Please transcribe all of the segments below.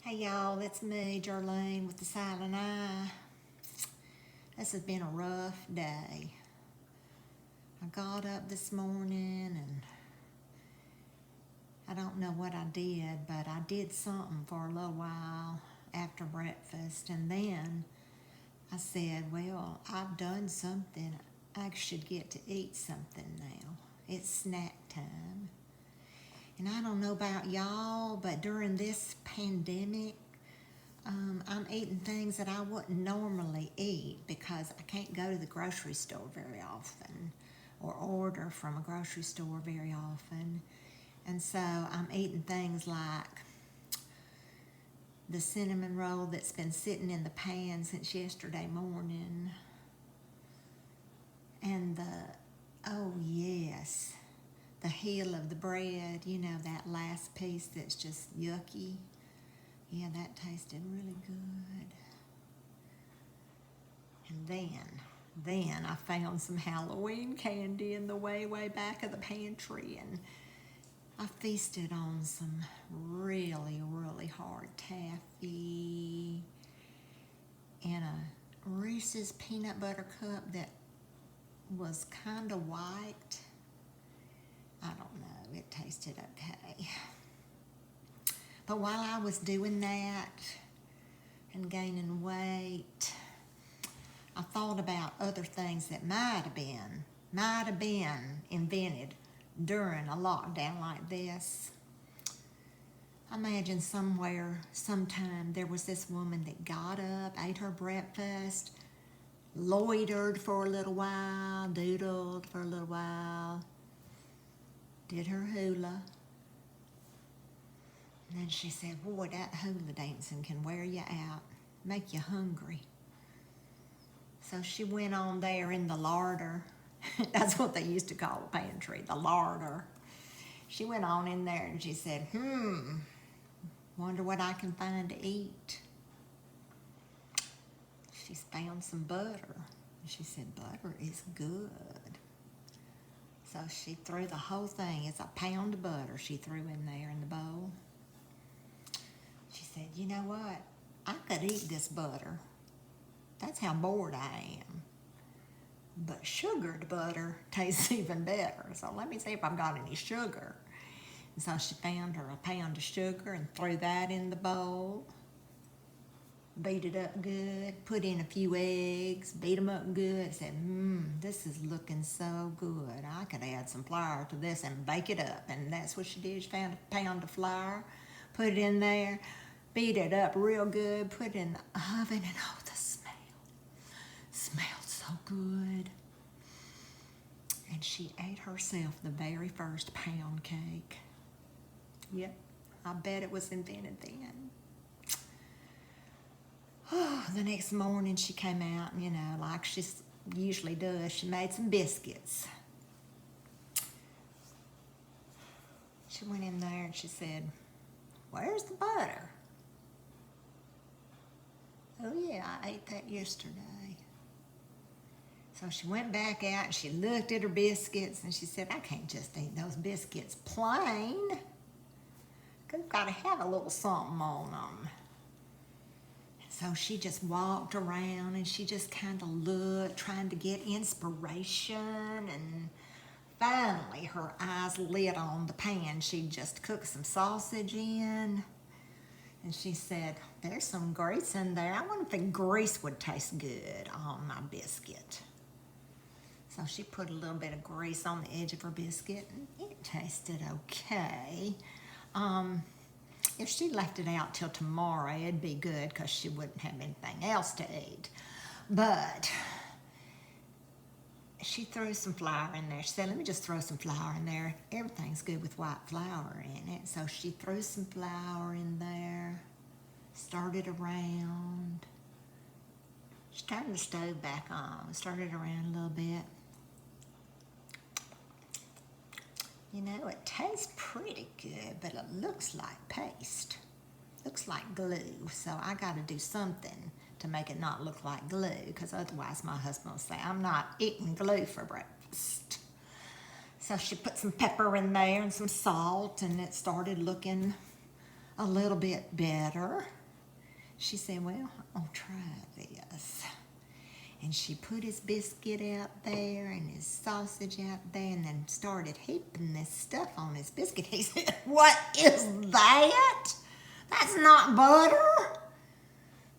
Hey y'all, it's me, Jerilene with the silent eye. This has been a rough day. I got up this morning and I don't know what I did, but I did something for a little while after breakfast, and then I said, well, I've done something. I should get to eat something now. It's snack time. And I don't know about y'all, but during this pandemic, I'm eating things that I wouldn't normally eat because I can't go to the grocery store very often or order from a grocery store very often. And so I'm eating things like the cinnamon roll that's been sitting in the pan since yesterday morning. And oh yes, the heel of the bread, that last piece that's just yucky. Yeah, that tasted really good. And then I found some Halloween candy in the way back of the pantry, and I feasted on some really, really hard taffy and a Reese's peanut butter cup that was kind of white. I don't know, it tasted okay. But while I was doing that and gaining weight, I thought about other things that might have been invented during a lockdown like this. I imagine somewhere, sometime, there was this woman that got up, ate her breakfast, loitered for a little while, doodled for a little while, did her hula. And then she said, boy, that hula dancing can wear you out, make you hungry. So she went on there in the larder. That's what they used to call the pantry, the larder. She went on in there and she said, wonder what I can find to eat. She's found some butter. She said, butter is good. So she threw the whole thing, it's a pound of butter she threw in there in the bowl. She said, you know what? I could eat this butter. That's how bored I am. But sugared butter tastes even better. So let me see if I've got any sugar. And so she found her a pound of sugar and threw that in the bowl. Beat it up good, put in a few eggs, beat them up good. Said, this is looking so good. I could add some flour to this and bake it up. And that's what she did. She found a pound of flour, put it in there, beat it up real good, put it in the oven, and oh, the smell. Smelled so good. And she ate herself the very first pound cake. Yep, I bet it was invented then. The next morning she came out, like she usually does, she made some biscuits. She went in there and she said, where's the butter? Oh yeah, I ate that yesterday. So she went back out and she looked at her biscuits and she said, I can't just eat those biscuits plain. I've got to have a little something on them. So she just walked around and she just kind of looked, trying to get inspiration, and finally her eyes lit on the pan she'd just cooked some sausage in. And she said, there's some grease in there. I wonder if the grease would taste good on my biscuit. So she put a little bit of grease on the edge of her biscuit and it tasted okay. If she left it out till tomorrow, it'd be good because she wouldn't have anything else to eat. But she threw some flour in there. She said, let me just throw some flour in there. Everything's good with white flour in it. So she threw some flour in there, started around. She turned the stove back on, started around a little bit. It tastes pretty good, but it looks like paste. Looks like glue. So I got to do something to make it not look like glue, because otherwise my husband will say, I'm not eating glue for breakfast. So she put some pepper in there and some salt, and it started looking a little bit better. She said, well, I'll try this. And she put his biscuit out there and his sausage out there and then started heaping this stuff on his biscuit. He said, what is that? That's not butter.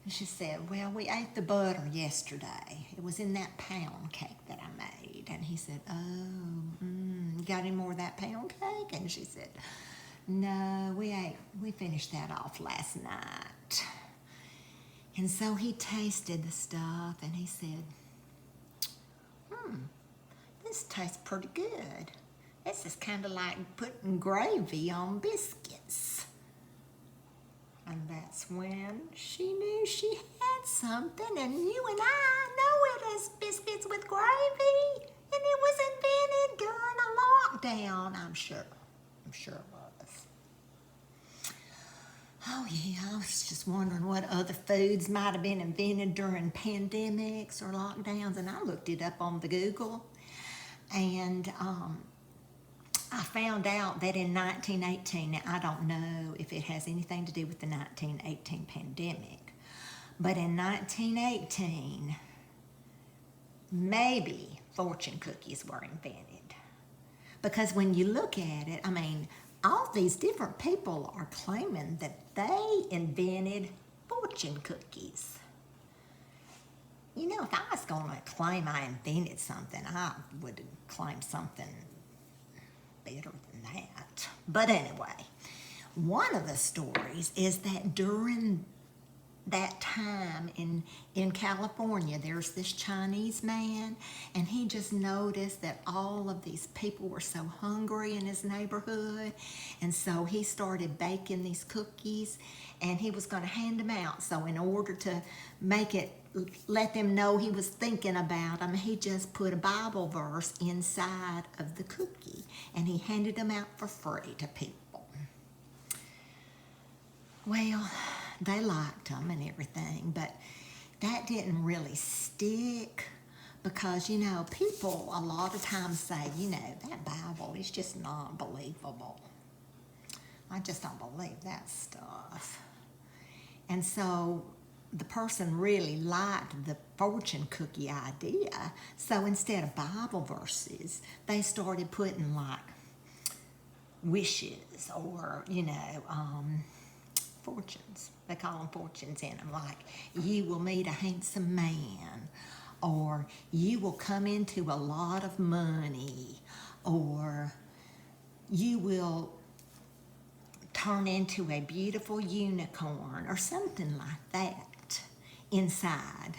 And she said, well, we ate the butter yesterday. It was in that pound cake that I made. And he said, oh, you got any more of that pound cake? And she said, no, we finished that off last night. And so he tasted the stuff and he said, this tastes pretty good. This is kind of like putting gravy on biscuits. And that's when she knew she had something, and you and I know it as biscuits with gravy. And it was invented during a lockdown, I'm sure. I'm sure it was. Oh yeah, I was just wondering what other foods might have been invented during pandemics or lockdowns, and I looked it up on the Google, and I found out that in 1918, now I don't know if it has anything to do with the 1918 pandemic, but in 1918, maybe fortune cookies were invented. Because when you look at it, I mean, all these different people are claiming that they invented fortune cookies. You know, if I was going to claim I invented something, I would claim something better than that. But anyway, one of the stories is that during that time in California, there's this Chinese man, and he just noticed that all of these people were so hungry in his neighborhood, and so he started baking these cookies, and he was going to hand them out. So in order to make it, let them know he was thinking about them, he just put a Bible verse inside of the cookie, and he handed them out for free to people. Well, they liked them and everything, but that didn't really stick because, you know, people a lot of times say, you know, that Bible is just not believable. I just don't believe that stuff. And so the person really liked the fortune cookie idea, so instead of Bible verses, they started putting like wishes or, you know, fortunes. They call them fortunes in them, like you will meet a handsome man, or you will come into a lot of money, or you will turn into a beautiful unicorn, or something like that inside.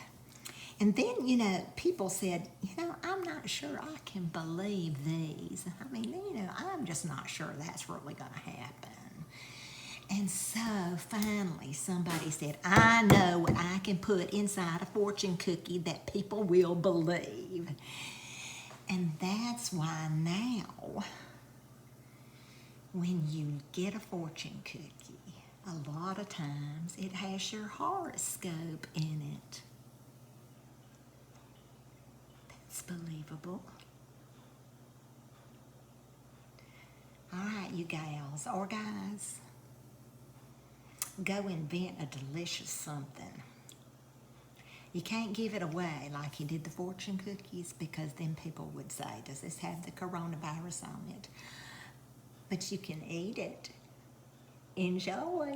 And then, you know, people said, you know, I'm not sure I can believe these. I mean, you know, I'm just not sure that's really going to happen. And so finally somebody said, I know what I can put inside a fortune cookie that people will believe. And that's why now, when you get a fortune cookie, a lot of times it has your horoscope in it. That's believable. All right, you gals or guys, go invent a delicious something. You can't give it away like you did the fortune cookies, because then people would say, does this have the coronavirus on it? But you can eat it. Enjoy.